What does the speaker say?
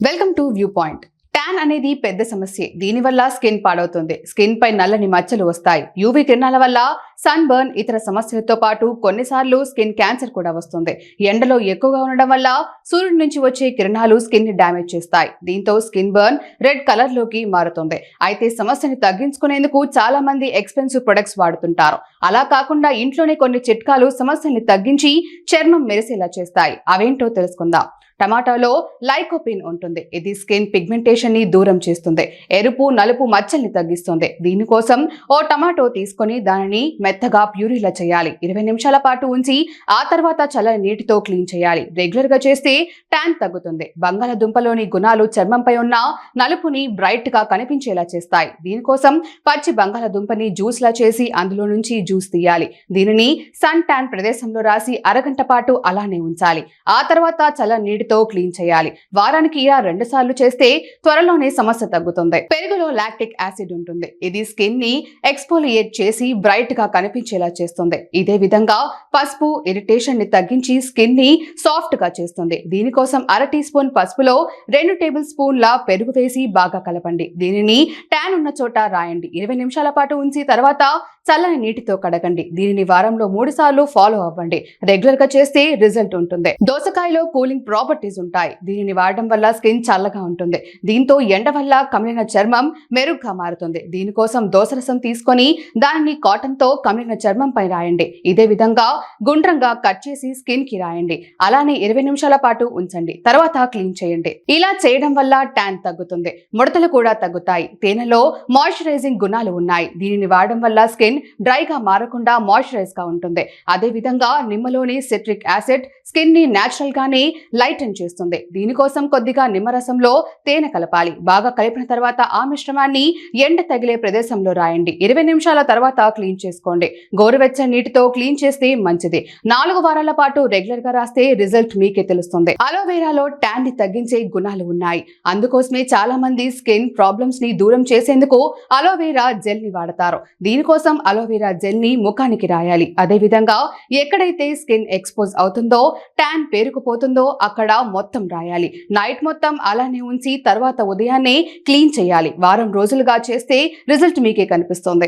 Welcome to view point. Tan అనేది పెద్ద సమస్య. దీనివల్ల స్కిన్ పాడవుతుంది. స్కిన్ పై నల్లని మచ్చలు వస్తాయి. యూవీ కిరణాల వల్ల సన్ బర్న్, ఇతర సమస్యలతో పాటు కొన్నిసార్లు స్కిన్ క్యాన్సర్ కూడా వస్తుంది. ఎండలో ఎక్కువగా ఉండడం వల్ల సూర్యుడి నుంచి వచ్చే కిరణాలు స్కిన్ ని డ్యామేజ్ చేస్తాయి. దీంతో స్కిన్ బర్న్ రెడ్ కలర్ లోకి మారుతుంది. అయితే సమస్యని తగ్గించుకునేందుకు చాలా మంది ఎక్స్పెన్సివ్ ప్రొడక్ట్స్ వాడుతుంటారు. అలా కాకుండా ఇంట్లోనే కొన్ని చిట్కాలు సమస్యల్ని తగ్గించి చర్మం మెరిసేలా చేస్తాయి. అవేంటో తెలుసుకుందాం. టమాటాలో లైకోపిన్ ఉంటుంది. ఇది స్కిన్ పిగ్మెంటేషన్ ని దూరం చేస్తుంది. ఎరుపు, నలుపు మచ్చల్ని తగ్గిస్తుంది. దీనికోసం ఓ టమాటో తీసుకొని దానిని మెత్తగా ప్యూరీలా చేయాలి. 20 నిమిషాల పాటు ఉంచి ఆ తర్వాత చల్లని నీటితో క్లీన్ చేయాలి. రెగ్యులర్ గా చేస్తే ట్యాన్ తగ్గుతుంది. బంగాళదుంపలోని గుణాలు చర్మంపై ఉన్న నలుపుని బ్రైట్ గా కనిపించేలా చేస్తాయి. దీనికోసం పచ్చి బంగాళదుంపని జ్యూస్ లా చేసి అందులో నుంచి జ్యూస్ తీయాలి. దీనిని సన్ ట్యాన్ ప్రదేశంలో రాసి అరగంట పాటు అలానే ఉంచాలి. ఆ తర్వాత చల్లని నీటితో క్లీన్ చేయాలి. వారానికి ఇలా 2 సార్లు చేస్తే త్వరలోనే సమస్య తగ్గుతుంది. పెరుగులో లాక్టిక్ యాసిడ్ ఉంటుంది. ఇది స్కిన్ ని ఎక్స్ఫోలియేట్ చేసి బ్రైట్ గా కనిపించేలా చేస్తుంది. ఇదే విధంగా పసుపు ఇరిటేషన్ ని తగ్గించి స్కిన్ ని సాఫ్ట్ గా చేస్తుంది. దీనికోసం 1/2 టీ స్పూన్ పసుపులో 2 టేబుల్ స్పూన్ల పెరుగు వేసి బాగా కలపండి. దీనిని ట్యాన్ ఉన్న చోట రాయండి. 20 నిమిషాల పాటు ఉంచి తర్వాత చల్లని నీటితో కడగండి. దీనిని వారంలో 3 సార్లు ఫాలో అవ్వండి. రెగ్యులర్ గా చేస్తే రిజల్ట్ ఉంటుంది. దోసకాయలో కూలింగ్ ప్రాపర్టీస్ ఉంటాయి. దీనిని వాడడం వల్ల స్కిన్ చల్లగా ఉంటుంది. దీంతో ఎండ వల్ల కమిలిన చర్మం మెరుగ్గా మారుతుంది. దీనికోసం దోసరసం తీసుకొని దానిని కాటన్ తో కమిలిన చర్మం పై రాయండి. ఇదే విధంగా గుండ్రంగా కట్ చేసి స్కిన్ కి రాయండి. అలానే 20 నిమిషాల పాటు ఉంచండి. తర్వాత క్లీన్ చేయండి. ఇలా చేయడం వల్ల ట్యాన్ తగ్గుతుంది. ముడతలు కూడా తగ్గుతాయి. తేనెలో మాయిశ్చరైజింగ్ గుణాలు ఉన్నాయి. దీనిని వాడడం వల్ల స్కిన్ డ్రైగా మారకుండా మాయిశ్చరైజ్ గా ఉంటుంది. అదే విధంగా నిమ్మలోని సిట్రిక్ యాసిడ్ స్కిన్ ని నేచురల్ గానే లైటన్ చేస్తుంది. దీనికోసం కొద్దిగా నిమ్మరసంలో తేనె కలపాలి. బాగా కలిపిన తర్వాత ఆ మిశ్రమాన్ని ఎండ తగిలే ప్రదేశంలో రాయండి. 20 నిమిషాల తర్వాత క్లీన్ చేసుకోండి. గోరువెచ్చని నీటితో క్లీన్ చేస్తే మంచిది. 4 వారాల పాటు రెగ్యులర్ గా రాస్తే రిజల్ట్ మీకే తెలుస్తుంది. అలోవెరాలో ట్యాన్ ని తగ్గించే గుణాలు ఉన్నాయి. అందుకోసమే చాలా మంది స్కిన్ ప్రాబ్లమ్స్ ని దూరం చేసేందుకు అలోవెరా జెల్ ని వాడతారు. దీనికోసం అలోవెరా జెల్ ని ముఖానికి రాయాలి. అదే విధంగా ఎక్కడైతే స్కిన్ ఎక్స్పోజ్ అవుతుందో, ట్యాన్ పేరుకుపోతుందో అక్కడ మొత్తం రాయాలి. నైట్ మొత్తం అలానే ఉంచి తర్వాత ఉదయాన్నే క్లీన్ చేయాలి. వారం రోజులుగా చేస్తే రిజల్ట్ మీకే కనిపిస్తుంది.